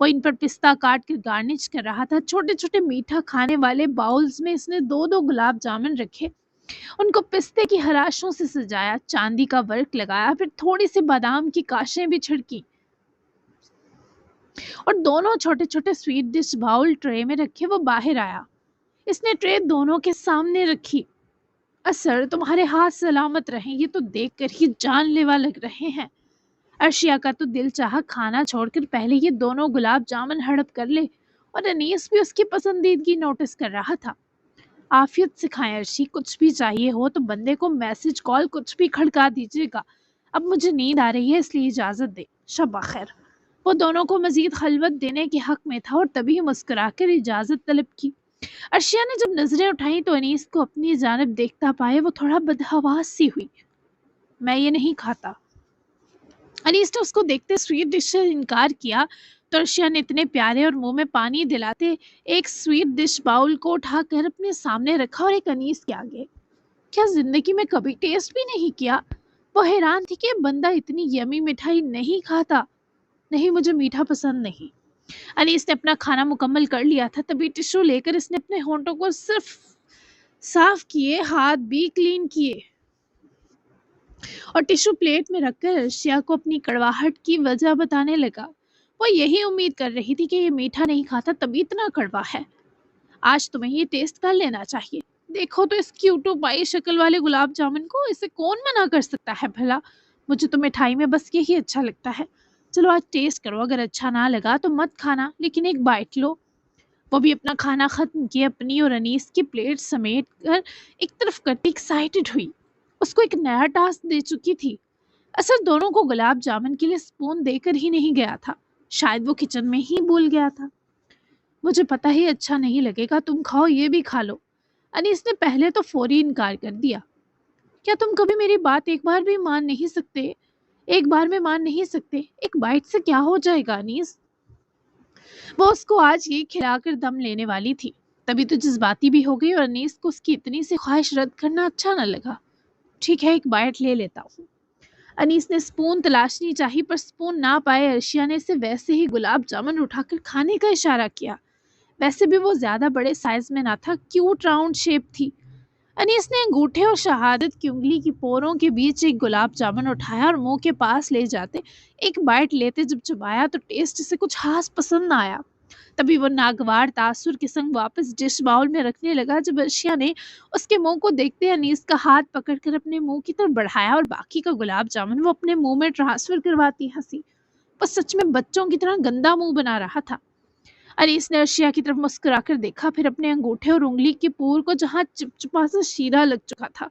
وہ ان پر پستہ کاٹ کر گارنش کر رہا تھا۔ چھوٹے چھوٹے میٹھا کھانے والے باؤلز میں اس نے دو دو گلاب جامن رکھے، ان کو پستے کی ہراشوں سے سجایا، چاندی کا ورک لگایا، پھر تھوڑی سی بادام کی کاشیں بھی چھڑکی اور دونوں چھوٹے چھوٹے سویٹ ڈش باؤل ٹرے میں رکھے وہ باہر آیا۔ اس نے ٹرے دونوں کے سامنے رکھی۔ سر تمہارے ہاتھ سلامت رہیں، یہ تو دیکھ کر ہی جان لیوا لگ رہے ہیں۔ ارشیا کا تو دل چاہا کھانا چھوڑ کر پہلے یہ دونوں گلاب جامن ہڑپ کر لے، اور انیس بھی اس کی پسندیدگی نوٹس کر رہا تھا۔ عافیت سے کھائیں ارشی، کچھ بھی چاہیے ہو تو بندے کو میسج کال کچھ بھی کھڑکا دیجیے گا۔ اب مجھے نیند آ رہی ہے اس لیے اجازت دے، شب بخیر۔ وہ دونوں کو مزید خلوت دینے کے حق میں تھا اور تبھی مسکرا کر اجازت طلب کی۔ ارشیا نے جب نظریں اٹھائیں تو انیس کو اپنی جانب دیکھتا پائے وہ تھوڑا بدحواس سی ہوئی۔ میں یہ نہیں کھاتا۔ انیس نے اس کو دیکھتے سویٹ ڈش سے انکار کیا تو ارشیا نے اتنے پیارے اور منہ میں پانی دلاتے ایک سویٹ ڈش باؤل کو اٹھا کر اپنے سامنے رکھا اور ایک انیس کے آگے۔ کیا زندگی میں کبھی ٹیسٹ بھی نہیں کیا؟ وہ حیران تھی کہ یہ بندہ اتنی یمی مٹھائی نہیں کھاتا۔ نہیں، مجھے میٹھا پسند نہیں۔ انیس نے اپنا کھانا مکمل کر لیا تھا، تبھی ٹشو لے کر اس نے اپنے ہونٹوں کو صرف صاف کیے، ہاتھ بھی کلین کیے اور ٹشو پلیٹ میں رکھ کر ارشیا کو اپنی کڑواہٹ کی وجہ بتانے لگا۔ وہ یہی امید کر رہی تھی کہ یہ میٹھا نہیں کھاتا تبھی اتنا کڑوا ہے۔ آج تمہیں یہ ٹیسٹ کر لینا چاہیے۔ دیکھو تو اس کیوٹو پائی شکل والے گلاب جامن کو، اسے کون منع کر سکتا ہے بھلا؟ مجھے تو مٹھائی میں بس یہی اچھا لگتا ہے۔ چلو آج ٹیسٹ کرو، اگر اچھا نہ لگا تو مت کھانا، لیکن ایک بائٹ لو۔ وہ بھی اپنا کھانا ختم کیے اپنی اور انیس کی پلیٹ سمیٹ کر ایک طرف کرتی ایکسائٹڈ ہوئی۔ اس کو ایک نیا ٹاسک دے چکی تھی۔ اصل دونوں کو گلاب جامن کے لیے سپون دے کر ہی نہیں گیا تھا، شاید وہ کچن میں ہی بھول گیا تھا۔ مجھے پتہ ہی اچھا نہیں لگے گا، تم کھاؤ، یہ بھی کھا لو۔ انیس نے پہلے تو فوری انکار کر دیا۔ کیا تم کبھی میری بات ایک بار بھی مان نہیں سکتے؟ ایک بار میں مان نہیں سکتے؟ ایک بائٹ سے کیا ہو جائے گا انیس؟ وہ اس کو آج یہ کھلا کر دم لینے والی تھی، تبھی تو جذباتی بھی ہو گئی اور انیس کو اس کی اتنی سی خواہش رد کرنا اچھا نہ لگا۔ ٹھیک ہے، ایک بائٹ لے لیتا ہوں۔ انیس نے سپون تلاشنی چاہی پر سپون نہ پائے ارشیا نے اسے ویسے ہی گلاب جامن اٹھا کر کھانے کا اشارہ کیا۔ ویسے بھی وہ زیادہ بڑے سائز میں نہ تھا، کیوٹ راؤنڈ شیپ تھی۔ انیس نے انگوٹھے اور شہادت کی انگلی کی پوروں کے بیچ ایک گلاب جامن اٹھایا اور منہ کے پاس لے جاتے ایک بائٹ لیتے جب چبایا تو ٹیسٹ سے کچھ خاص پسند نہ آیا۔ تبھی وہ ناگوار تاثر کے سنگ واپس ڈش باؤل میں رکھنے لگا جب ارشیا نے اس کے منہ کو دیکھتے انیس کا ہاتھ پکڑ کر اپنے منہ کی طرف بڑھایا اور باقی کا گلاب جامن وہ اپنے منہ میں ٹرانسفر کرواتی ہنسی۔ وہ سچ میں بچوں کی طرح گندا منہ بنا رہا تھا۔ انیس نے ارشیا کی طرف مسکرا کر دیکھا، پھر اپنے انگوٹھے اور انگلی کی پور کو جہاں چپچپا سا شیرہ لگ چکا تھا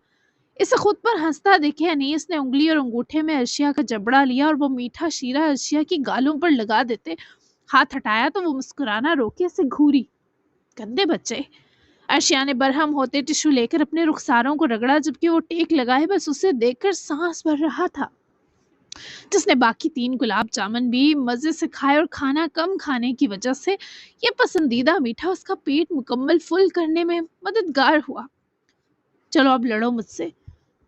اسے خود پر ہنستا دیکھے انیس نے انگلی اور انگوٹھے میں ارشیا کا جبڑا لیا اور وہ میٹھا شیرہ ارشیا کی گالوں پر لگا دیتے ہاتھ ہٹایا تو وہ مسکرانا روکے اسے گھوری۔ گندے بچے۔ ارشیا نے برہم ہوتے ٹشو لے کر اپنے رخساروں کو رگڑا جبکہ وہ ٹیک لگائے بس اسے دیکھ کر سانس بھر رہا تھا۔ جس نے باقی 3 گلاب جامن بھی مزے سے کھائے اور کھانا کم کھانے کی وجہ سے یہ پسندیدہ میٹھا اس کا پیٹ مکمل فل کرنے میں مددگار ہوا۔ چلو اب لڑو مجھ سے۔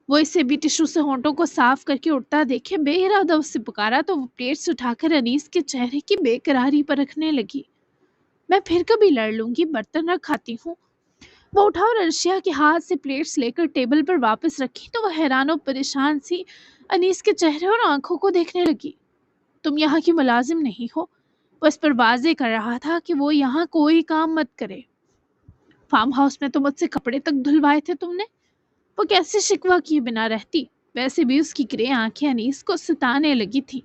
وہ اسے بھی ٹشو سے ہونٹوں کو صاف کر کے اٹھتا دیکھے بے ارادہ اس سے پکارا تو وہ پلیٹ سے اٹھا کر انیس کے چہرے کی بے قراری پر رکھنے لگی۔ میں پھر کبھی لڑ لوں گی، برتن رکھ کھاتی ہوں۔ وہ اٹھا اور ارشیا کے ہاتھ سے پلیٹس لے کر ٹیبل پر واپس رکھی تو وہ حیران و پریشان سی انیس کے چہرے اور آنکھوں کو دیکھنے لگی۔ تم یہاں کی ملازم نہیں ہو۔ وہ اس پر واضح کر رہا تھا کہ وہ یہاں کوئی کام مت کرے۔ فارم ہاؤس میں تو مجھ سے کپڑے تک دھلوائے تھے تم نے۔ وہ کیسے شکوہ کیے بنا رہتی؟ ویسے بھی اس کی گرے آنکھیں انیس کو ستانے لگی تھی۔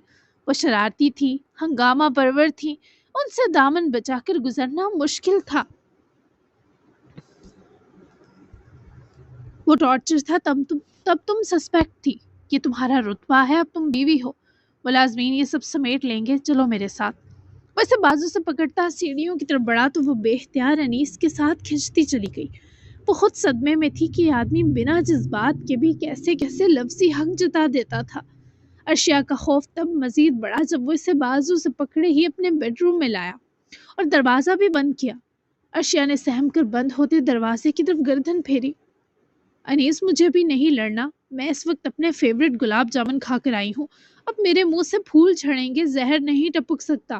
وہ شرارتی تھی، ہنگامہ پرور تھی، ان سے دامن بچا کر گزرنا مشکل تھا۔ وہ ٹارچر تھا، تب تم سسپیکٹ تھی۔ یہ تمہارا رتبہ ہے، اب تم بیوی ہو، ملازمین یہ سب سمیٹ لیں گے، چلو میرے ساتھ۔ وہ اسے بازو سے پکڑتا سیڑھیوں کی طرف بڑھا تو وہ بے اختیار انیس کے ساتھ کھنچتی چلی گئی۔ وہ خود صدمے میں تھی کہ یہ آدمی بنا جذبات کے بھی کیسے کیسے لفظی حق جتا دیتا تھا۔ ارشیا کا خوف تب مزید بڑھا جب وہ اسے بازو سے پکڑے ہی اپنے بیڈ روم میں لایا اور دروازہ بھی بند کیا۔ ارشیا نے سہم کر بند ہوتے دروازے کی طرف گردن پھیری۔ انیس مجھے بھی نہیں لڑنا، میں اس وقت اپنے فیورٹ گلاب جامن کھا کر آئی ہوں، اب میرے منہ سے پھول جھڑیں گے، زہر نہیں ٹپک سکتا۔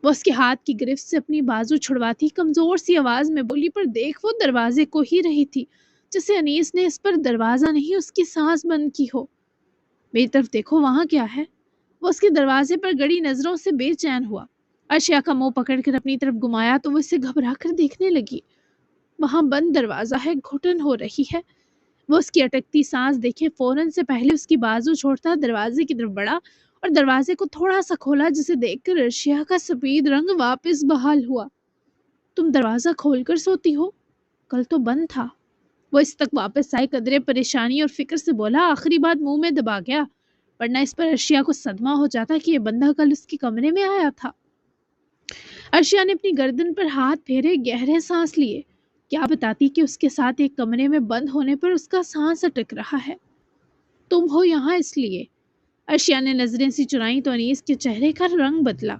وہ اس کے ہاتھ کی گرفت سے اپنی بازو چھڑواتی کمزور سی آواز میں بولی، پر دیکھ وہ دروازے کو ہی رہی تھی جسے انیس نے اس پر دروازہ نہیں اس کی سانس بند کی ہو۔ میری طرف دیکھو، وہاں کیا ہے؟ وہ اس کے دروازے پر گڑی نظروں سے بے چین ہوا۔ ارشیا کا منہ پکڑ کر اپنی طرف گھمایا تو وہ اسے گھبرا کر دیکھنے لگی۔ وہاں بند دروازہ ہے، گھٹن ہو رہی ہے۔ وہ اس کی اٹکتی سانس دیکھے فوراً سے پہلے اس کی بازو چھوڑتا دروازے کی طرف بڑھا اور دروازے کو تھوڑا سا کھولا، جسے دیکھ کر ارشیا کا سفید رنگ واپس بحال ہوا۔ تم دروازہ کھول کر سوتی ہو؟ کل تو بند تھا۔ وہ اس تک واپس آئے، قدرے پریشانی اور فکر سے بولا، آخری بات منہ میں دبا گیا، ورنہ اس پر ارشیا کو صدمہ ہو جاتا کہ یہ بندہ کل اس کے کمرے میں آیا تھا۔ ارشیا نے اپنی گردن پر ہاتھ پھیرے، گہرے سانس لیے۔ کیا بتاتی کہ اس کے ساتھ ایک کمرے میں بند ہونے پر اس کا سانس اٹک رہا ہے؟ تم ہو یہاں اس لیے۔ ارشیا نے نظریں سی چرائیں تو انیس کے چہرے کا رنگ بدلا۔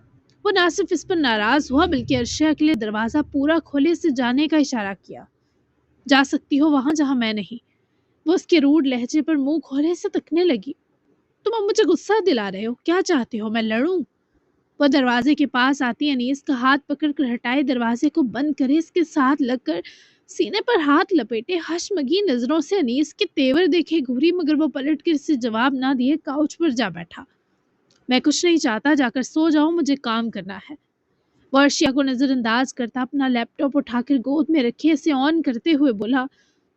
وہ نہ صرف اس پر ناراض ہوا بلکہ ارشیا کے لیے دروازہ پورا کھولے سے جانے کا اشارہ کیا۔ جا سکتی ہو وہاں جہاں میں نہیں۔ وہ اس کے روڈ لہجے پر منہ کھولے سے تکنے لگی۔ تم اب مجھے غصہ دلا رہے ہو، کیا چاہتے ہو میں لڑوں؟ وہ دروازے کے پاس آتی انیس کا ہاتھ پکڑ کر ہٹائے، دروازے کو بند کرے، اس کے ساتھ لگ کر سینے پر ہاتھ لپیٹے، حشمگی نظروں سے انیس کے تیور دیکھے گھوری، مگر وہ پلٹ کر اسے جواب نہ دیے کاؤچ پر جا بیٹھا۔ میں کچھ نہیں چاہتا، جا کر سو جاؤ، مجھے کام کرنا ہے۔ وہ ارشیا کو نظر انداز کرتا اپنا لیپ ٹاپ اٹھا کر گود میں رکھے اسے آن کرتے ہوئے بولا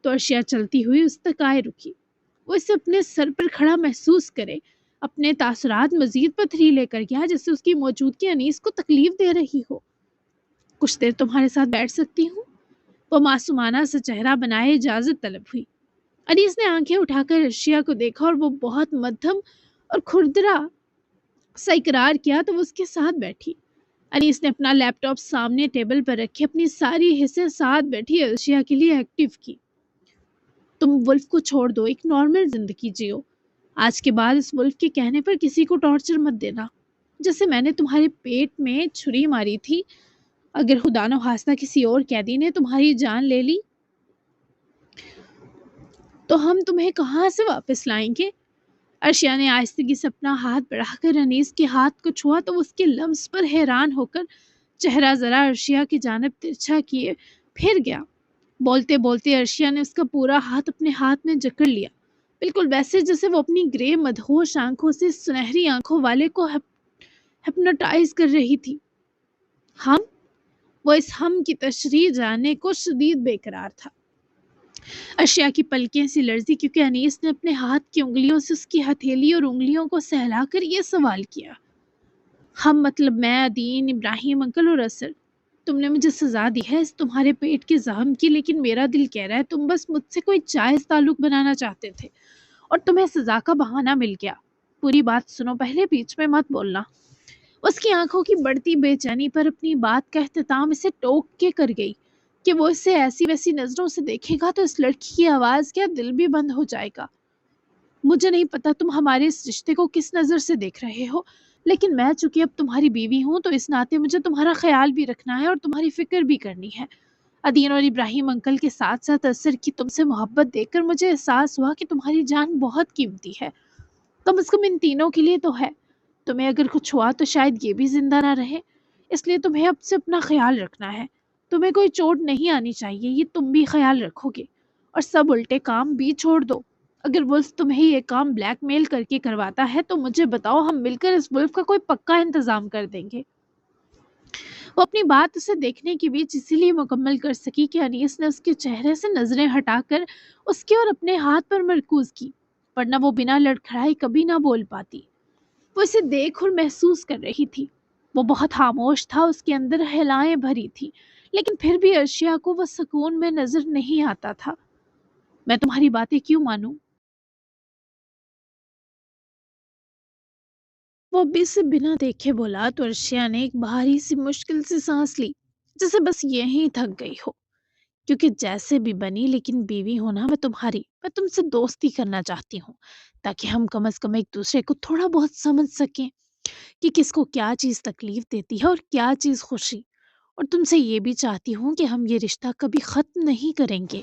تو ارشیا چلتی ہوئی اس تک آئے رکی۔ وہ اسے اپنے سر پر کھڑا محسوس کرے، اپنے تاثرات مزید پتھریلے کر گیا، جیسے اس کی موجودگی انیس کو تکلیف دے رہی ہو۔ کچھ دیر تمہارے ساتھ بیٹھ سکتی ہوں؟ وہ معصومانہ سے چہرہ بنائے اجازت طلب ہوئی۔ انیس نے آنکھیں اٹھا کر ارشیا کو دیکھا اور وہ بہت مدھم اور کھردرا سا اقرار کیا تو وہ اس کے ساتھ بیٹھی۔ انیس نے اپنا لیپ ٹاپ سامنے ٹیبل پر رکھے، اپنی ساری حصے ساتھ بیٹھی ارشیا کے لیے ایکٹیو کی۔ تم ولف کو چھوڑ دو، ایک نارمل زندگی جیو۔ آج کے بعد اس ولف کے کہنے پر کسی کو ٹارچر مت دینا۔ جیسے میں نے تمہارے پیٹ میں چھری ماری تھی، اگر خدا نخواستہ کسی اور قیدی نے تمہاری جان لے لی تو ہم تمہیں کہاں سے واپس لائیں گے؟ ارشیا نے آہستگی سے اپنا ہاتھ بڑھا کر انیس کے ہاتھ کو چھوا تو اس کے لمس پر حیران ہو کر چہرہ ذرا ارشیا کی جانب ترچھا کیے پھر گیا۔ بولتے بولتے ارشیا نے اس کا پورا ہاتھ اپنے ہاتھ میں جکڑ لیا، بالکل ویسے جیسے وہ اپنی گرے مدہوش آنکھوں سے سنہری آنکھوں والے کو ہپنوٹائز کر رہی تھی۔ ہم؟ وہ اس ہم کی تشریح جاننے کو شدید بے قرار تھا۔ ارشیا کی پلکیں سی لرزی کیونکہ انیس نے اپنے ہاتھ کی انگلیوں سے اس کی ہتھیلی اور انگلیوں کو سہلا کر یہ سوال کیا۔ ہم مطلب میں، عدین، ابراہیم انکل اور اثر۔ تم نے مجھے سزا دی ہے اس تمہارے پیٹ کے زخم کی، لیکن میرا دل کہہ رہا ہے تم بس مجھ سے کوئی جائز تعلق بنانا چاہتے تھے اور تمہیں سزا کا بہانہ مل گیا۔ پوری بات سنو پہلے، بیچ میں مت بولنا۔ اس کی آنکھوں کی بڑھتی بے چینی پر اپنی بات کا اختتام اسے ٹوک کے کر گئی کہ وہ اسے ایسی ویسی نظروں سے دیکھے گا تو اس لڑکی کی آواز کیا دل بھی بند ہو جائے گا۔ مجھے نہیں پتا تم ہمارے اس رشتے کو کس نظر سے دیکھ رہے ہو، لیکن میں چونکہ اب تمہاری بیوی ہوں تو اس ناطے مجھے تمہارا خیال بھی رکھنا ہے اور تمہاری فکر بھی کرنی ہے۔ عدین اور ابراہیم انکل کے ساتھ ساتھ اثر کی تم سے محبت دیکھ کر مجھے احساس ہوا کہ تمہاری جان بہت قیمتی ہے، کم از کم ان تینوں کے لیے تو ہے۔ تمہیں اگر کچھ ہوا تو شاید یہ بھی زندہ نہ رہے، اس لیے تمہیں اب سے اپنا خیال رکھنا ہے۔ تمہیں کوئی چوٹ نہیں آنی چاہیے، یہ تم بھی خیال رکھو گے، اور سب الٹے کام بھی چھوڑ دو۔ اگر ولف تمہیں یہ کام بلیک میل کر کے کرواتا ہے تو مجھے بتاؤ، ہم مل کر اس ولف کا کوئی پکا انتظام کر دیں گے۔ وہ اپنی بات اسے دیکھنے کے بیچ اسی لیے مکمل کر سکی کہ انیس نے اس کے چہرے سے نظریں ہٹا کر اس کے اور اپنے ہاتھ پر مرکوز کی، ورنہ وہ بنا لڑکھڑائے کبھی نہ بول پاتی۔ وہ اسے دیکھ اور محسوس کر رہی تھی۔ وہ بہت خاموش تھا، اس کے اندر ہلائیں بھری تھی، لیکن پھر بھی ارشیا کو وہ سکون میں نظر نہیں آتا تھا۔ میں تمہاری باتیں کیوں مانوں؟ وہ ابھی سے بنا دیکھے بولا تو ارشیا نے ایک بھاری سی مشکل سے سانس لی، جیسے بس یہیں تھک گئی ہو۔ کیونکہ جیسے بھی بنی لیکن بیوی ہونا میں تمہاری، میں تم سے دوستی کرنا چاہتی ہوں تاکہ ہم کم از کم ایک دوسرے کو تھوڑا بہت سمجھ سکیں کہ کس کو کیا چیز تکلیف دیتی ہے اور کیا چیز خوشی۔ اور تم سے یہ بھی چاہتی ہوں کہ ہم یہ رشتہ کبھی ختم نہیں کریں گے،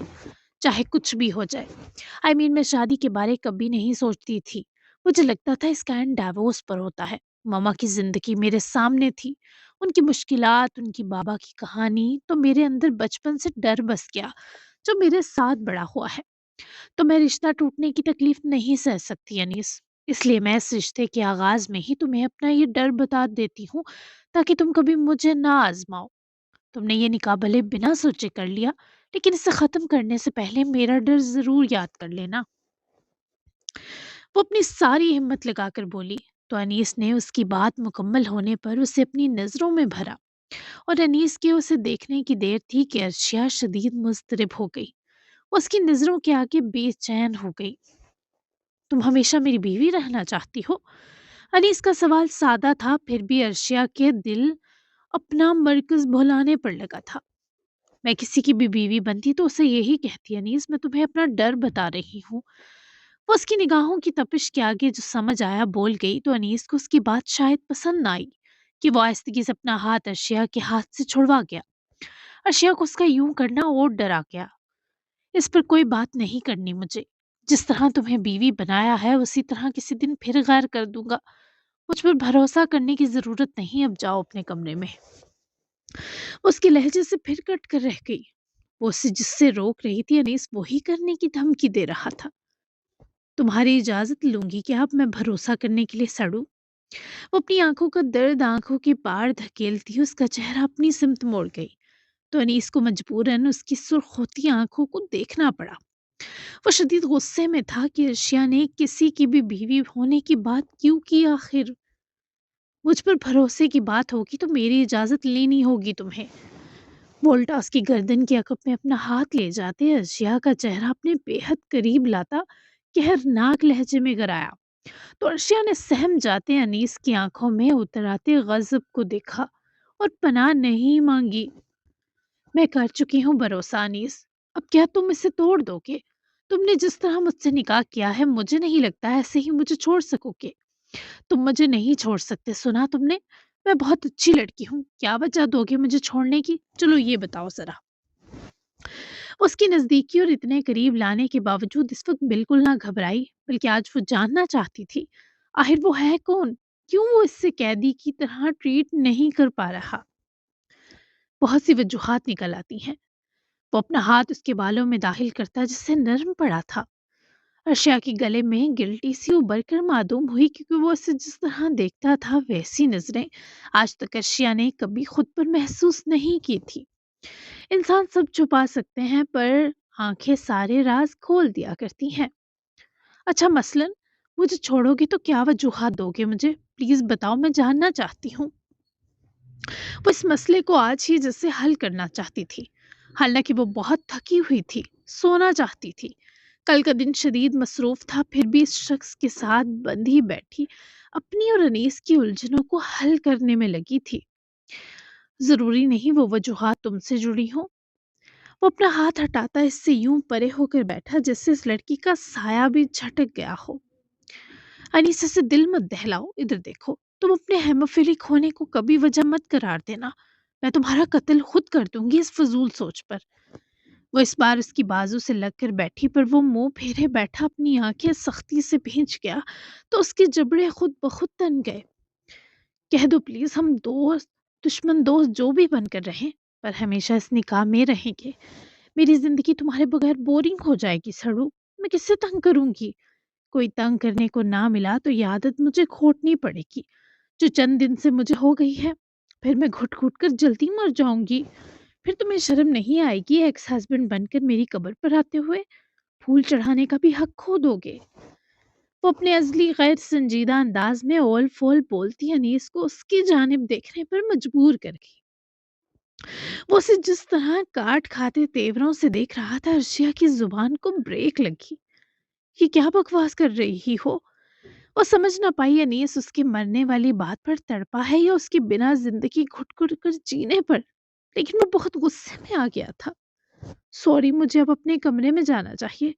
چاہے کچھ بھی ہو جائے۔ میں شادی کے بارے کبھی نہیں سوچتی تھی، مجھے لگتا تھا اس کا اینڈ ڈائیورس پر ہوتا ہے، ماما کی زندگی میرے سامنے تھی، ان کی مشکلات، ان کی بابا کی کہانی، تو میرے اندر بچپن سے ڈر بس گیا جو میرے ساتھ بڑا ہوا ہے۔ تو میں رشتہ ٹوٹنے کی تکلیف نہیں سہ سکتی انیس، اس لیے میں اس رشتے کے آغاز میں ہی تمہیں اپنا یہ ڈر بتا دیتی ہوں تاکہ تم کبھی مجھے نہ آزماؤ۔ تم نے یہ نکاح بھلے بنا سوچے کر لیا، لیکن اسے ختم کرنے سے پہلے میرا ڈر ضرور یاد کر لینا۔ وہ اپنی ساری ہمت لگا کر بولی، تو انیس نے اس کی بات مکمل ہونے پر اسے اپنی نظروں میں بھرا، اور انیس کے اسے دیکھنے کی دیر تھی کہ ارشیا شدید مضطرب ہو گئی۔ وہ اس کی نظروں کے آگے بے چین ہو گئی۔ تم ہمیشہ میری بیوی رہنا چاہتی ہو؟ انیس کا سوال سادہ تھا، پھر بھی ارشیا کے دل اپنا مرکز بھلانے پر لگا تھا۔ میں کسی کی بھی بیوی بنتی تو اسے یہی کہتی، انیس میں تمہیں اپنا ڈر بتا رہی ہوں۔ وہ اس کی نگاہوں کی تپش کے آگے جو سمجھ آیا بول گئی، تو انیس کو اس کی بات شاید پسند نہ آئی کہ وہ آہستگی سے اپنا ہاتھ ارشیا کے ہاتھ سے چھڑوا گیا۔ ارشیا کو اس کا یوں کرنا اور ڈرا گیا۔ اس پر کوئی بات نہیں کرنی مجھے، جس طرح تمہیں بیوی بنایا ہے اسی طرح کسی دن پھر غیر کر دوں گا۔ مجھ پر بھروسہ کرنے کی ضرورت نہیں، اب جاؤ اپنے کمرے میں۔ وہ اس کے لہجے سے پھر کٹ کر رہ گئی۔ وہ اسے جس سے روک رہی تھی انیس وہی کرنے کی دھمکی دے رہا تھا۔ تمہاری اجازت لوں گی کہ اب میں بھروسہ کرنے کے لیے سڑوں؟ وہ اپنی آنکھوں کا درد آنکھوں کی پار دھکیلتی اس کا چہرہ اپنی سمت موڑ گئی، تو انیس کو مجبوراً اس کی سرخ ہوتی آنکھوں کو دیکھنا پڑا۔ وہ شدید غصے میں تھا کہ ارشیا نے کسی کی بھی بیوی ہونے کی بات کیوں کی آخر؟ مجھ پر بھروسے کی بات ہوگی تو میری اجازت لینی ہوگی تمہیں۔ وولٹا اس کی گردن کے عقب میں اپنا ہاتھ لے جاتے ارشیا کا چہرہ اپنے بے حد قریب لاتا قہرناک لہجے میں گرایا، تو ارشیا نے سہم جاتے انیس کی آنکھوں میں اتر آتے غضب کو دیکھا اور پناہ نہیں مانگی۔ میں کر چکی ہوں بھروسہ انیس، اب کیا تم اسے توڑ دو گے؟ تم نے جس طرح مجھ سے نکاح کیا ہے مجھے نہیں لگتا ایسے ہی مجھے چھوڑ سکو گے۔ تم مجھے نہیں چھوڑ سکتے، سنا تم نے؟ میں بہت اچھی لڑکی ہوں، کیا وجہ دو گے مجھے چھوڑنے کی؟ چلو یہ بتاؤ ذرا۔ اس کی نزدیکی اور اتنے قریب لانے کے باوجود اس وقت بالکل نہ گھبرائی، بلکہ آج وہ جاننا چاہتی تھی آخر وہ ہے کون، کیوں وہ اس سے قیدی کی طرح ٹریٹ نہیں کر پا رہا۔ بہت سی وجوہات نکل آتی ہیں۔ وہ اپنا ہاتھ اس کے بالوں میں داخل کرتا جس سے نرم پڑا تھا۔ ارشیا کے گلے میں گلٹی سی ابھر کر معدوم ہوئی، کیونکہ وہ اسے جس طرح دیکھتا تھا ویسی نظریں آج تک ارشیا نے کبھی خود پر محسوس نہیں کی تھی۔ انسان سب چھپا سکتے ہیں پر آنکھیں سارے راز کھول دیا کرتی ہیں۔ اچھا مثلاً مجھے چھوڑو گے تو کیا وجوہات دو گے مجھے؟ پلیز بتاؤ، میں جاننا چاہتی ہوں۔ وہ اس مسئلے کو آج ہی جیسے حل کرنا چاہتی تھی، حالانکہ وہ بہت تھکی ہوئی تھی، سونا چاہتی تھی۔ کل کا دن شدید مصروف تھا، پھر بھی اس شخص کے ساتھ بندھی بیٹھی اپنی اور انیس کی الجھنوں کو حل کرنے میں لگی تھی۔ ضروری نہیں وہ وجوہات تم سے جڑی ہوں۔ وہ اپنا ہاتھ ہٹاتا اس سے یوں پرے ہو کر بیٹھا جیسے اس لڑکی کا سایہ بھی جھٹک گیا ہو۔ انیس سے دل مت دہلاؤ، ادھر دیکھو، تم اپنے ہیموفیلک ہونے کو کبھی وجہ مت قرار دینا، میں تمہارا قتل خود کر دوں گی اس فضول سوچ پر۔ وہ اس بار اس کی بازو سے لگ کر بیٹھی، پر وہ منہ پھیرے بیٹھا اپنی آنکھیں سختی سے بھینچ گیا تو اس کے جبڑے خود بخود تن گئے۔ کہہ دو پلیز، ہم دوست دشمن دوست جو بھی بن کر رہیں، پر ہمیشہ اس نکاح میں رہیں گے۔ میری زندگی تمہارے بغیر بورنگ ہو جائے گی سڑو، میں کس سے تنگ کروں گی؟ کوئی تنگ کرنے کو نہ ملا تو یہ عادت مجھے کھوٹنی پڑے گی جو چند دن سے مجھے ہو گئی ہے، پھر میں گھٹ گھٹ کر جلدی مر جاؤں گی۔ پھر تمہیں شرم نہیں آئے گی ایکس ہسبینڈ بن کر میری قبر پر آتے ہوئے؟ پھول چڑھانے کا بھی حق کھو دو گے؟ وہ اپنے ازلی غیر سنجیدہ انداز میں اول فول بولتی انیس کو اس کی جانب دیکھنے پر مجبور کر گئی۔ وہ اسے جس طرح کاٹ کھاتے تیوروں سے دیکھ رہا تھا، ارشیا کی زبان کو بریک لگی۔ یہ کیا بکواس کر رہی ہو؟ وہ سمجھ نہ پائی انیس اس کی مرنے والی بات پر تڑپا ہے یا اس کی بنا زندگی گھٹ گھٹ کر جینے پر، لیکن وہ بہت غصے میں آ گیا تھا۔ سوری، مجھے اب اپنے کمرے میں جانا چاہیے،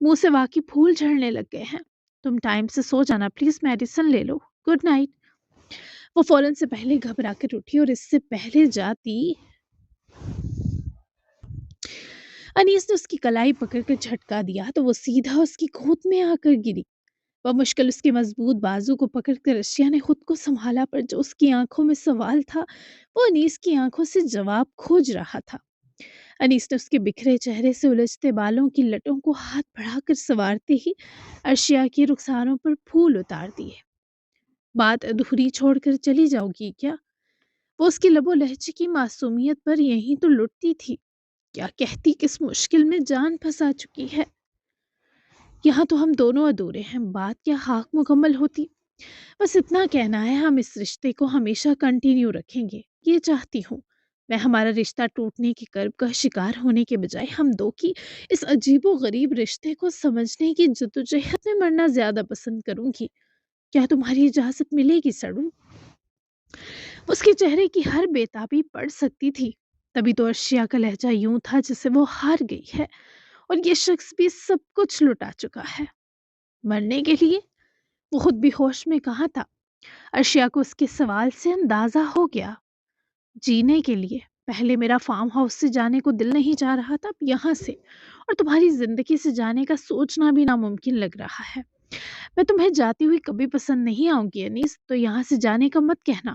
منہ سے واقعی پھول جھڑنے لگ گئے ہیں۔ تم ٹائم سے سو جانا پلیز، میڈیسن لے لو، گڈ نائٹ۔ وہ فوراً سے پہلے گھبرا کر اٹھی اور اس سے پہلے جاتی انیس نے اس کی کلائی پکڑ کر جھٹکا دیا تو وہ سیدھا اس کی گود میں آ کر گری۔ وہ مشکل اس کے مضبوط بازو کو پکڑ کر اشیا نے خود کو سنبھالا، پر جو اس کی آنکھوں میں سوال تھا وہ انیس کی آنکھوں سے جواب کھوج رہا تھا۔ انیس نے اس کے بکھرے چہرے سے الجھتے بالوں کی لٹوں کو ہاتھ بڑھا کر سنوارتے ہی ارشیا کی رخساروں پر پھول اتار دیے۔ بات ادھوری چھوڑ کر چلی جاؤ گی کیا؟ وہ اس کی لب و لہجے کی معصومیت پر یہیں تو لٹتی تھی۔ کیا کہتی کس مشکل میں جان پھنسا چکی ہے۔ یہاں تو ہم دونوں ادھورے ہیں، بات کیا خاک مکمل ہوتی۔ بس اتنا کہنا ہے، ہم اس رشتے کو ہمیشہ کنٹینیو رکھیں گے، یہ چاہتی ہوں میں۔ ہمارا رشتہ ٹوٹنے کے کرب کا شکار ہونے کے بجائے ہم دو کی اس عجیب و غریب رشتے کو سمجھنے کی جدوجہد میں مرنا زیادہ پسند کروں گی۔ کیا تمہاری اجازت ملے گی سڑو؟ اس کے چہرے کی ہر بےتابی پڑ سکتی تھی، تبھی تو ارشیا کا لہجہ یوں تھا جسے وہ ہار گئی ہے اور یہ شخص بھی سب کچھ لٹا چکا ہے۔ مرنے کے لیے؟ وہ خود بھی ہوش میں کہاں تھا؟ ارشیا کو اس کے سوال سے اندازہ ہو گیا۔ جینے کے لیے۔ پہلے میرا فارم ہاؤس سے جانے کو دل نہیں چاہ رہا تھا، اب یہاں سے اور تمہاری زندگی سے جانے کا سوچنا بھی ناممکن لگ رہا ہے۔ میں تمہیں جاتی ہوئی کبھی پسند نہیں آؤں گی انیس، تو یہاں سے جانے کا مت کہنا۔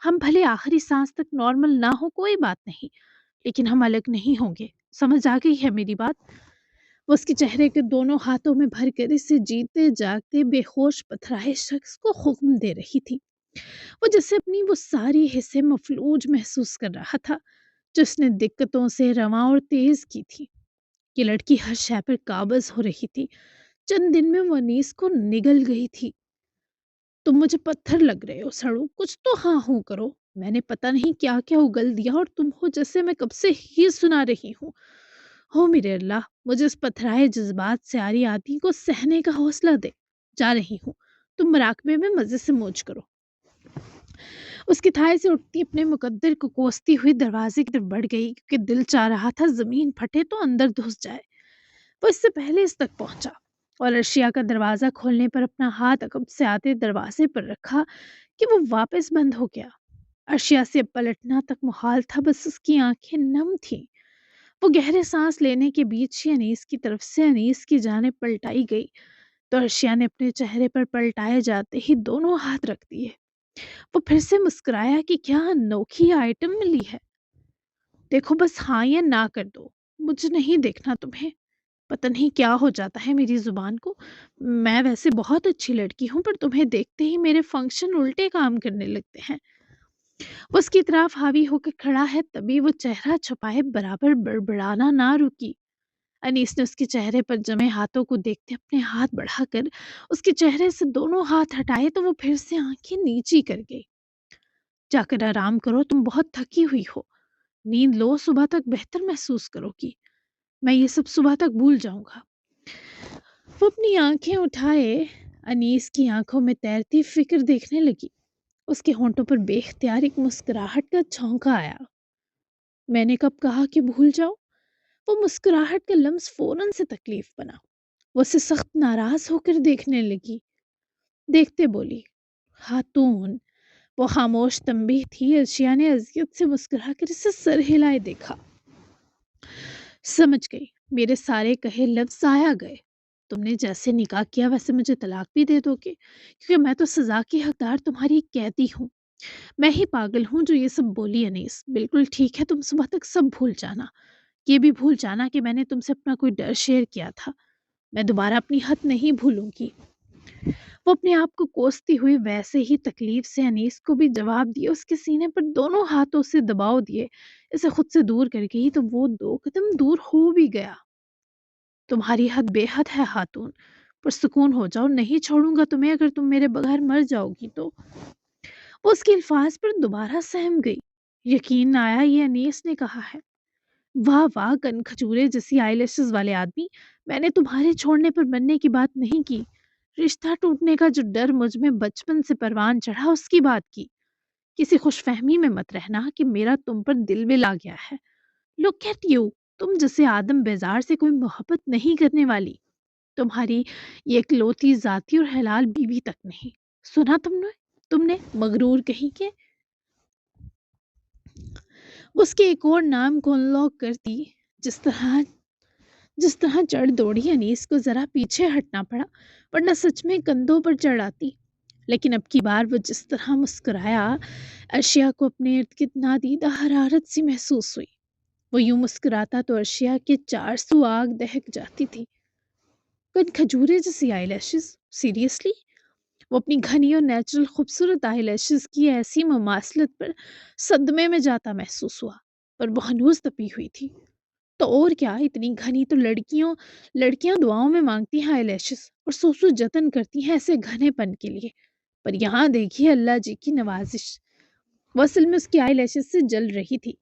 ہم بھلے آخری سانس تک نارمل نہ ہو کوئی بات نہیں، لیکن ہم الگ نہیں ہوں گے۔ سمجھ آ گئی ہے میری بات؟ وہ اس کے چہرے کے دونوں ہاتھوں میں بھر کر اسے جیتے جاگتے بے ہوش پتھرائے شخص کو حکم دے رہی تھی۔ وہ جیسے اپنی وہ ساری حصے مفلوج محسوس کر رہا تھا جس نے دقتوں سے رواں اور تیز کی تھی۔ یہ لڑکی ہر شے پر قابض ہو رہی تھی، چند دن میں وہ انیس کو نگل گئی تھی۔ تم مجھے پتھر لگ رہے ہو سڑو، کچھ تو ہاں ہوں کرو۔ میں نے پتہ نہیں کیا کیا اگل دیا اور تم ہو جیسے میں کب سے ہی سنا رہی ہوں۔ ہو میرے اللہ، مجھے اس پتھرائے جذبات سے آری آتی کو سہنے کا حوصلہ دے۔ جا رہی ہوں، تم مراقبے میں مزے سے موج کرو۔ اس کی تھائی سے اٹھتی اپنے مقدر کو کوستی ہوئی دروازے کی طرف بڑھ گئی، کیونکہ دل چاہ رہا تھا زمین پھٹے تو اندر دھس جائے۔ وہ اس سے پہلے اس تک پہنچا اور ارشیا کا دروازہ کھولنے پر اپنا ہاتھ عقب سے آتے دروازے پر رکھا کہ وہ واپس بند ہو گیا۔ ارشیا سے پلٹنا تک محال تھا، بس اس کی آنکھیں نم تھیں۔ وہ گہرے سانس لینے کے بیچ ہی انیس کی طرف سے انیس کی جانب پلٹائی گئی تو ارشیا نے اپنے چہرے پر پلٹائے جاتے ہی دونوں ہاتھ رکھ دیے۔ وہ پھر سے مسکرایا کہ کیا انوکھی آئٹم ملی ہے۔ دیکھو بس ہاں یا نہ کر دو، مجھے نہیں دیکھنا تمہیں۔ پتہ نہیں کیا ہو جاتا ہے میری زبان کو۔ میں ویسے بہت اچھی لڑکی ہوں، پر تمہیں دیکھتے ہی میرے فنکشن الٹے کام کرنے لگتے ہیں۔ وہ اس کی طرف حاوی ہو کر کھڑا ہے، تبھی وہ چہرہ چھپائے برابر بڑبڑانا نہ رکی۔ انیس نے اس کے چہرے پر جمے ہاتھوں کو دیکھتے اپنے ہاتھ بڑھا کر اس کے چہرے سے دونوں ہاتھ ہٹائے تو وہ پھر سے آنکھیں نیچی کر گئی۔ جا کر آرام کرو، تم بہت تھکی ہوئی ہو۔ نیند لو، صبح تک بہتر محسوس کرو گی۔ میں یہ سب صبح تک بھول جاؤں گا۔ وہ اپنی آنکھیں اٹھائے انیس کی آنکھوں میں تیرتی فکر دیکھنے لگی۔ اس کے ہونٹوں پر بے اختیار ایک مسکراہٹ کا چھونکا آیا۔ میں نے کب کہا کہ بھول جاؤ؟ وہ مسکراہٹ کا لمس فوراً سے تکلیف بنا۔ وہ اسے سخت ناراض ہو کر دیکھنے لگی۔ دیکھتے بولی، خاتون۔ وہ خاموش تنبیہ تھی۔ ارشیا نے اذیت سے مسکرا کر اسے سر ہلائے دیکھا۔ سمجھ گئی، میرے سارے کہے لفظ ضائع گئے۔ تم نے جیسے نکاح کیا ویسے مجھے طلاق بھی دے دو گے، کیونکہ میں تو سزا کی حقدار تمہاری قیدی ہوں۔ میں ہی پاگل ہوں جو یہ سب بولی انیس۔ بالکل ٹھیک ہے، تم صبح تک سب بھول جانا۔ یہ بھی بھول جانا کہ میں نے تم سے اپنا کوئی ڈر شیئر کیا تھا۔ میں دوبارہ اپنی حد نہیں بھولوں گی۔ وہ اپنے آپ کو کوستی ہوئی ویسے ہی تکلیف سے انیس کو بھی جواب دیے اس کے سینے پر دونوں ہاتھوں سے دباؤ دیے اسے خود سے دور کر گئی تو وہ 2 قدم دور ہو بھی گیا۔ تمہاری حد بے حد ہے خاتون، پرسکون ہو جاؤ، نہیں چھوڑوں گا تمہیں اگر تم میرے بغیر مر جاؤ گی تو۔ وہ اس کے الفاظ پر دوبارہ سہم گئی۔ یقین آیا یہ انیس نے کہا ہے۔ واہ واہ، کن کھجورے جیسی آئی لیشز والے آدمی، میں نے تمہارے چھوڑنے پر مرنے کی بات نہیں کی۔ رشتہ ٹوٹنے کا جو ڈر مجھ میں بچپن سے پروان چڑھا اس کی بات کی۔ کسی خوش فہمی میں مت رہنا کہ میرا تم پر دل ول آ گیا ہے۔ لک ایٹ یو، تم جسے آدم بیزار سے کوئی محبت نہیں کرنے والی، تمہاری یہ اکلوتی ذاتی اور حلال بیوی تک نہیں۔ سنا تم نے مغرور کہیں کے۔ اس کے ایک اور نام کو انلاک کرتی، جس طرح جس طرح چڑھ دوڑی انیس کو ذرا پیچھے ہٹنا پڑا، ورنہ سچ میں کندھوں پر چڑھ آتی۔ لیکن اب کی بار وہ جس طرح مسکرایا، ارشیا کو اپنے ارد گرد نادیدہ حرارت سی محسوس ہوئی۔ وہ یوں مسکراتا تو ارشیا کے 400 آگ دہک جاتی تھی۔ کن کھجورے جیسی آئی لیشز، سیریسلی؟ وہ اپنی گھنی اور نیچرل خوبصورت آئی لیشز کی ایسی مماثلت پر صدمے میں جاتا محسوس ہوا، پر وہ ہنوز تپی ہوئی تھی۔ تو اور کیا، اتنی گھنی تو لڑکیاں دعاؤں میں مانگتی ہیں آئی لیشز، اور سو جتن کرتی ہیں ایسے گھنے پن کے لیے، پر یہاں دیکھیے اللہ جی کی نوازش۔ وہ اصل میں اس کی آئی لیشز سے جل رہی تھی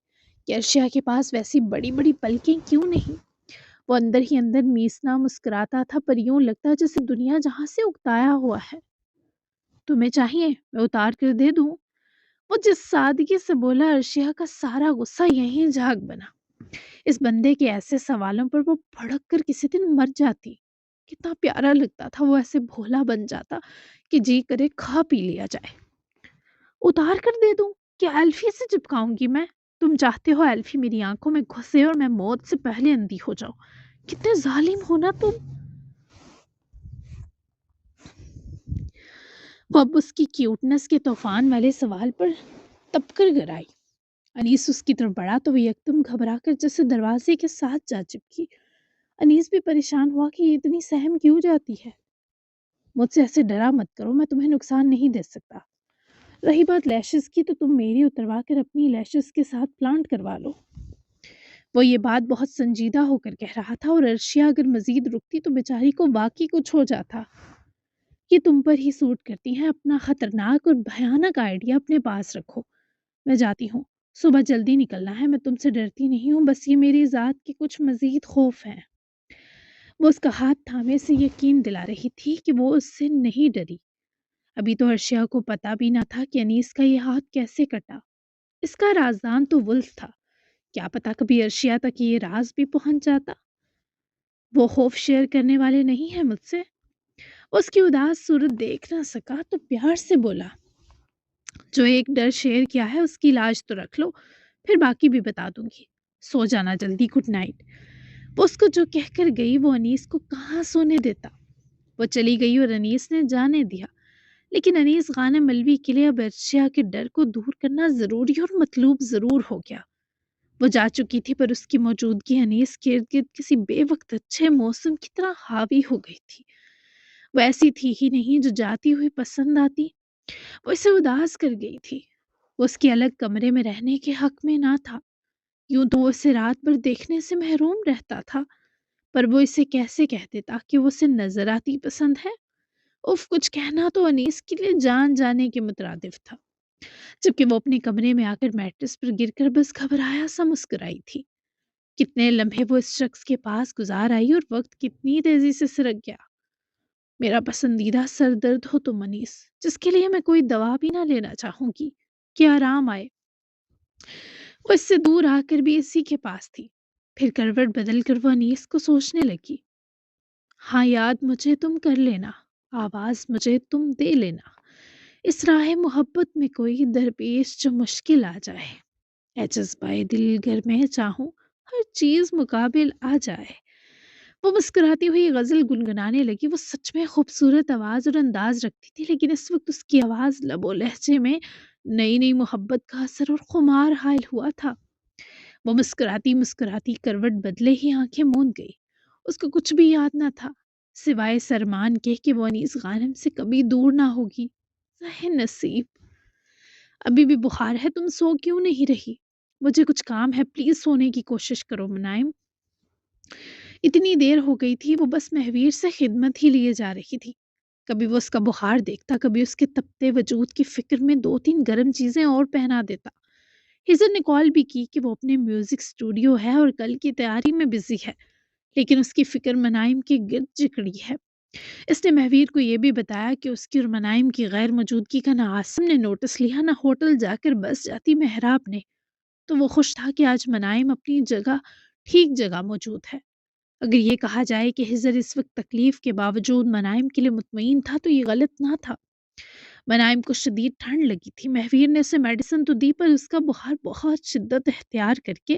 کہ ارشیا کے پاس ویسی بڑی بڑی پلکیں کیوں نہیں۔ وہ اندر ہی اندر میسنا مسکراتا تھا، پر یوں لگتا جیسے دنیا جہاں سے اکتایا ہوا ہے۔ تمہیں چاہیے میں اتار کر دے دوں؟ وہ جس سادگی سے بولا، ارشیا کا سارا غصہ یہیں جھاگ بنا۔ اس بندے کے ایسے سوالوں پر وہ بھڑک کر کسی دن مر جاتی۔ کتنا پیارا لگتا تھا وہ ایسے بھولا بن جاتا کہ جی کرے کھا پی لیا جائے۔ اتار کر دے دوں؟ کیا ایلفی سے چپکاؤں گی میں؟ تم چاہتے ہو ایلفی میری آنکھوں میں گھسے اور میں موت سے پہلے اندھی ہو جاؤں؟ کتنے ظالم ہو نا تم۔ وہ اب اس کی کیوٹنس کے طوفان والے سوال پر تپ کر گرائی۔ انیس اس کی طرف بڑھا تو وہ یکدم گھبرا کر جیسے دروازے کے ساتھ جا چپکی۔ انیس بھی پریشان ہوا کہ یہ اتنی سہم کیوں جاتی ہے۔ مجھ سے ایسے ڈرا مت کرو، میں تمہیں نقصان نہیں دے سکتا۔ رہی بات لیشز کی تو تم میری اتروا کر اپنی لیشز کے ساتھ پلانٹ کروا لو۔ وہ یہ بات بہت سنجیدہ ہو کر کہہ رہا تھا، اور ارشیا اگر مزید رکتی تو بیچاری کو واقعی کچھ ہو جاتا۔ یہ تم پر ہی سوٹ کرتی ہیں، اپنا خطرناک اور بھیانک آئیڈیا اپنے پاس رکھو۔ میں جاتی ہوں، صبح جلدی نکلنا ہے۔ میں تم سے ڈرتی نہیں ہوں، بس یہ میری ذات کے کچھ مزید خوف ہیں۔ وہ اس کا ہاتھ تھامے سے یقین دلا رہی تھی کہ وہ اس سے نہیں ڈری۔ ابھی تو ارشیا کو پتا بھی نہ تھا کہ انیس کا یہ ہاتھ کیسے کٹا۔ اس کا رازدان تو ولف تھا، کیا پتا کبھی ارشیا تک یہ راز بھی پہنچ جاتا۔ وہ خوف شیئر کرنے والے نہیں ہیں مجھ سے۔ اس کی اداس صورت دیکھ نہ سکا تو پیار سے بولا، جو ایک ڈر شیئر کیا ہے اس کی لاج تو رکھ لو، پھر باقی بھی بتا دوں گی۔ سو جانا جلدی، گڈ نائٹ۔ وہ اس کو جو کہہ کر گئی وہ انیس کو کہاں سونے دیتا۔ وہ چلی گئی اور انیس نے جانے دیا، لیکن انیس غانم ملوی کے لیے اب ارشیا کے ڈر کو دور کرنا ضروری اور مطلوب ضرور ہو گیا۔ وہ جا چکی تھی، پر اس کی موجودگی انیس کے ارد گرد کسی بے وقت اچھے موسم کی طرح حاوی ہو گئی تھی۔ وہ ایسی تھی ہی نہیں جو جاتی ہوئی پسند آتی، وہ اسے اداس کر گئی تھی۔ وہ اس کے الگ کمرے میں رہنے کے حق میں نہ تھا، یوں تو وہ اسے رات بھر دیکھنے سے محروم رہتا تھا، پر وہ اسے کیسے کہہ دیتا کہ وہ اسے نظر آتی پسند ہے؟ کچھ کہنا تو انیس کے لیے جان جانے کے مترادف تھا، جبکہ وہ اپنے کمرے میں آ کر میٹرس پر گر کر بس گھبرایا سا مسکرائی تھی۔ کتنے لمحے وہ اس شخص کے پاس گزار آئی اور وقت کتنی تیزی سے سرک گیا۔ میرا پسندیدہ سر درد ہو تم انیس، جس کے لیے میں کوئی دوا بھی نہ لینا چاہوں گی، کہ آرام آئے۔ وہ اس سے دور آ کر بھی اسی کے پاس تھی، پھر کروٹ بدل کر وہ انیس کو سوچنے لگی۔ ہاں، یاد مجھے تم کر لینا، آواز مجھے تم دے لینا، اس راہ محبت میں کوئی درپیش جو مشکل آ جائے، اے جذبۂ دل گر میں چاہوں ہر چیز مقابل آ جائے۔ وہ مسکراتی ہوئی غزل گنگنانے لگی۔ وہ سچ میں خوبصورت آواز اور انداز رکھتی تھی، لیکن اس وقت اس کی آواز لب و لہجے میں نئی نئی محبت کا اثر اور خمار حائل ہوا تھا۔ وہ مسکراتی مسکراتی کروٹ بدلے ہی آنکھیں موند گئی۔ اس کو کچھ بھی یاد نہ تھا سوائے سرمان کے کہ وہ انیس غانم سے کبھی دور نہ ہوگی۔ ذہن نصیب، ابھی بھی بخار ہے، تم سو کیوں نہیں رہی؟ مجھے کچھ کام ہے، پلیز سونے کی کوشش کرو منائم۔ اتنی دیر ہو گئی تھی، وہ بس مہویر سے خدمت ہی لیے جا رہی تھی۔ کبھی وہ اس کا بخار دیکھتا، کبھی اس کے تپتے وجود کی فکر میں 2-3 گرم چیزیں اور پہنا دیتا۔ ہزر نے کال بھی کی کہ وہ اپنے میوزک اسٹوڈیو ہے اور کل کی تیاری میں بزی ہے، لیکن اس کی فکر منائم کے گرد جکڑی ہے۔ اس نے مہویر کو یہ بھی بتایا کہ اس کی اور منائم کی غیر موجودگی کا نہ عاصم نے نوٹس لیا، نہ ہوٹل جا کر بس جاتی محراب نے۔ تو وہ خوش تھا کہ آج منائم اپنی جگہ ٹھیک جگہ موجود ہے۔ اگر یہ کہا جائے کہ ہزر اس وقت تکلیف کے باوجود منائم کے لیے مطمئن تھا تو یہ غلط نہ تھا۔ منائم کو شدید ٹھنڈ لگی تھی۔ مہویر نے اسے میڈیسن تو دی، پر اس کا بخار بہت شدت اختیار کر کے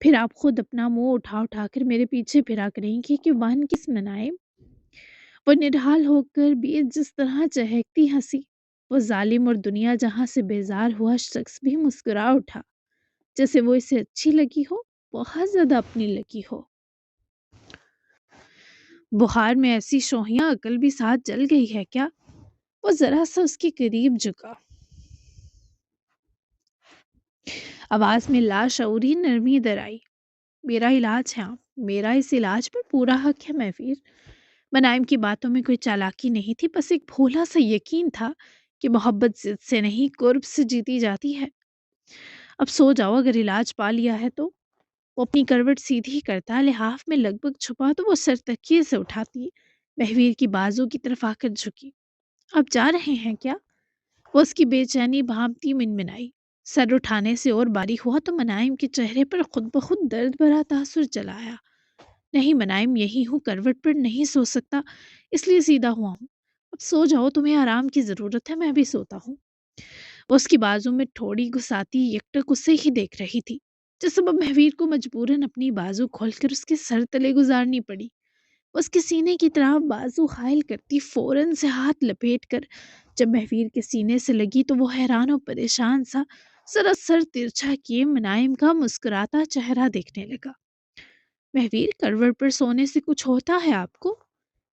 پھر آپ خود اپنا منہ اٹھا اٹھا کر میرے پیچھے پھرا کریں گے کہ بہن کس منائے؟ وہ نڈھال ہو کر بھی جس طرح چہکتی ہنسی، وہ ظالم اور دنیا جہاں سے بیزار ہوا شخص بھی مسکرا اٹھا، جیسے وہ اسے اچھی لگی ہو، بہت زیادہ اپنی لگی ہو۔ بخار میں ایسی شوہیاں عقل بھی ساتھ جل گئی ہے کیا؟ وہ ذرا سا اس کے قریب جھکا، آواز میں لاشعوری نرمی در آئی۔ میرا علاج ہے آپ، میرا اس علاج پر پورا حق ہے محفیر۔ منائم کی باتوں میں کوئی چالاکی نہیں تھی، بس ایک بھولا سا یقین تھا کہ محبت ضد سے نہیں قرب سے جیتی جاتی ہے۔ اب سو جاؤ، اگر علاج پا لیا ہے تو۔ وہ اپنی کروٹ سیدھی کرتا، لحاف میں لگ بھگ چھپا تو وہ سر تکیے سے اٹھاتی محویر کی بازو کی طرف آ کر جھکی۔ اب جا رہے ہیں کیا؟ وہ اس کی بے چینی بھانپتی منمنائی۔ سر اٹھانے سے اور باری ہوا تو منائم کے چہرے پر خود بخود درد بھرا تاثر چلا آیا۔ نہیں منائم، یہی ہوں، کروٹ پر نہیں سو سکتا، اس لیے سیدھا ہوا ہوں۔ اب سو جاؤ، تمہیں آرام کی ضرورت ہے، میں بھی سوتا ہوں۔ وہ اس کی بازو میں تھوڑی گھساتی یکٹک اسے ہی دیکھ رہی تھی، جس سبب محویر کو مجبوراً اپنی بازو کھول کر اس کے سر تلے گزارنی پڑی۔ وہ اس کے سینے کی طرف بازو حائل کرتی فوراً سے ہاتھ لپیٹ کر جب محویر کے سینے سے لگی تو وہ حیران و پریشان سا ذرا سر ترچھا کیے منائم کا مسکراتا چہرہ دیکھنے لگا۔ محویر، کروٹ پر سونے سے کچھ ہوتا ہے آپ کو؟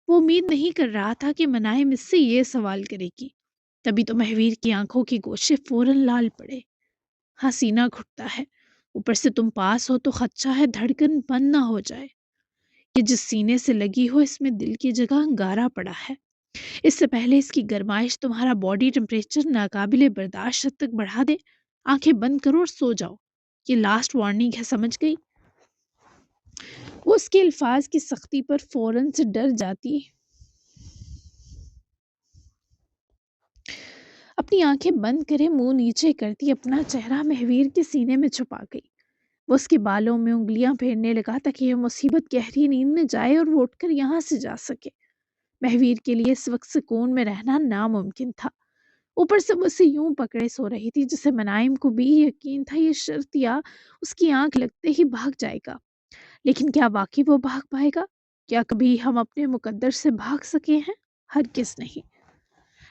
وہ امید نہیں کر رہا تھا کہ منائم اس سے یہ سوال کرے گی، تبھی تو محویر کی آنکھوں کے گوشے فوراً لال پڑے۔ ہاں، سینہ گھٹتا ہے، اوپر سے تم پاس ہو تو خدشہ ہے دھڑکن بند نہ ہو جائے۔ یہ جس سینے سے لگی ہو اس میں دل کی جگہ انگارہ پڑا ہے، اس سے پہلے اس کی گرمائش تمہارا باڈی ٹمپریچر ناقابل برداشت حد تک بڑھا دے، آنکھیں بند کرو اور سو جاؤ، یہ لاسٹ وارننگ ہے، سمجھ گئی؟ وہ اس کے الفاظ کی سختی پر فوراً سے ڈر جاتی، اپنی آنکھیں بند کرے منہ نیچے کرتی اپنا چہرہ محویر کے سینے میں چھپا گئی۔ وہ اس کے بالوں میں انگلیاں پھیرنے لگا تاکہ یہ مصیبت گہری نیند میں جائے اور وہ اٹھ کر یہاں سے جا سکے۔ محویر کے لیے اس وقت سکون میں رہنا ناممکن تھا، اوپر سے وہ اسے یوں پکڑے سو رہی تھی جسے منائم کو بھی یقین تھا یہ شرطیہ اس کی آنکھ لگتے ہی بھاگ جائے گا۔ لیکن کیا واقعی وہ بھاگ پائے گا؟ کیا کبھی ہم اپنے مقدر سے بھاگ سکے ہیں؟ ہرگز نہیں۔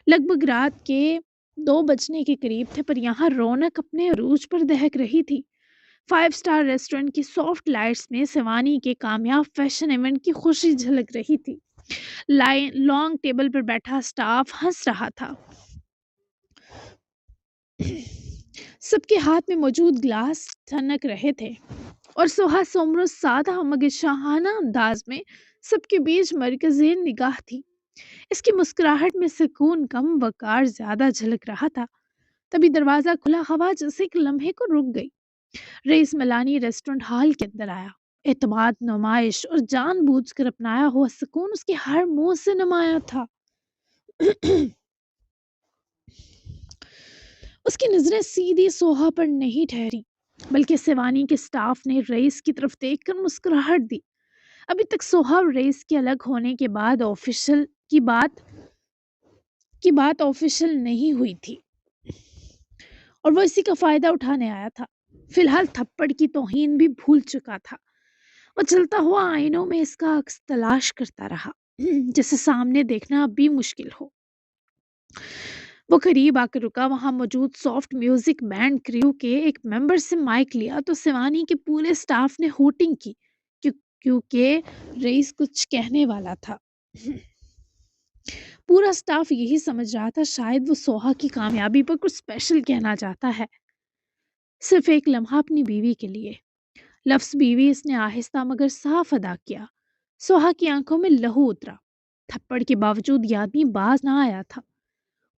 لگ بھگ رات کے 2 بجنے کے قریب تھے، پر یہاں رونق اپنے عروج پر دہک رہی تھی۔ 5 اسٹار ریسٹورنٹ کی سافٹ لائٹس میں سیوانی کے کامیاب فیشن ایونٹ کی خوشی جھلک رہی تھی۔ لانگ ٹیبل پر بیٹھا سٹاف ہنس رہا تھا، سب کے ہاتھ میں موجود گلاس ٹھنک رہے تھے، اور سوہا سومرو سادہ مگر شاہانہ انداز میں سب کے بیچ مرکزی نگاہ تھی۔ اس کی مسکراہٹ میں سکون کم، وقار زیادہ جھلک رہا تھا۔ تبھی دروازہ کھلا، ہوا جیسے ایک لمحے کو رک گئی۔ رئیس ملانی ریسٹورنٹ ہال کے اندر آیا۔ اعتماد، نمائش اور جان بوجھ کر اپنایا ہوا سکون اس کے ہر منہ سے نمایاں تھا۔ اس کی نظریں سیدھی سوہا پر نہیں ٹھہری، بلکہ سیوانی کے سٹاف نے رئیس کی طرف دیکھ کر مسکراہٹ دی۔ ابھی تک سوہا اور رئیس کے الگ ہونے کے بعد کی بات آفیشل نہیں ہوئی تھی، اور وہ اسی کا فائدہ اٹھانے آیا تھا۔ فی الحال تھپڑ کی توہین بھی بھول چکا تھا۔ وہ چلتا ہوا آئینوں میں اس کا عکس تلاش کرتا رہا، جسے سامنے دیکھنا اب بھی مشکل ہو۔ وہ قریب آ کر رکا، وہاں موجود سافٹ میوزک بینڈ کریو کے ایک ممبر سے مائک لیا تو سیوانی کے پورے سٹاف نے ہوٹنگ کی، کیونکہ رئیس کچھ کہنے والا تھا۔ پورا سٹاف یہی سمجھ رہا تھا شاید وہ سوہا کی کامیابی پر کچھ اسپیشل کہنا چاہتا ہے، صرف ایک لمحہ اپنی بیوی کے لیے۔ لفظ بیوی اس نے آہستہ مگر صاف ادا کیا۔ سوہا کی آنکھوں میں لہو اترا، تھپڑ کے باوجود یہ آدمی باز نہ آیا تھا۔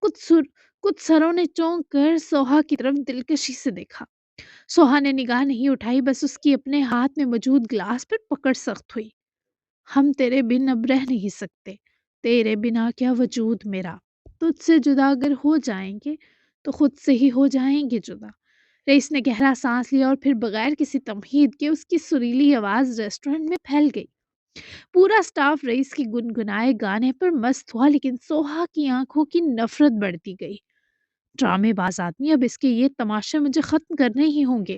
کچھ سروں نے چونک کر سوہا کی طرف دلکشی سے دیکھا۔ سوہا نے نگاہ نہیں اٹھائی، بس اس کی اپنے ہاتھ میں موجود گلاس پر پکڑ سخت ہوئی۔ ہم تیرے بن اب رہ نہیں سکتے، تیرے بنا کیا وجود میرا، تجھ سے جدا اگر ہو جائیں گے تو خود سے ہی ہو جائیں گے جدا۔ رئیس نے گہرا سانس لیا اور پھر بغیر کسی تمہید کے اس کی سریلی آواز ریسٹورنٹ میں پھیل گئی۔ پورا سٹاف رئیس کی گنگنائے گانے پر مست ہوا، لیکن سوہا کی آنکھوں کی نفرت بڑھتی گئی۔ ڈرامے باز آدمی، اب اس کے یہ تماشے مجھے ختم کرنے ہی ہوں گے۔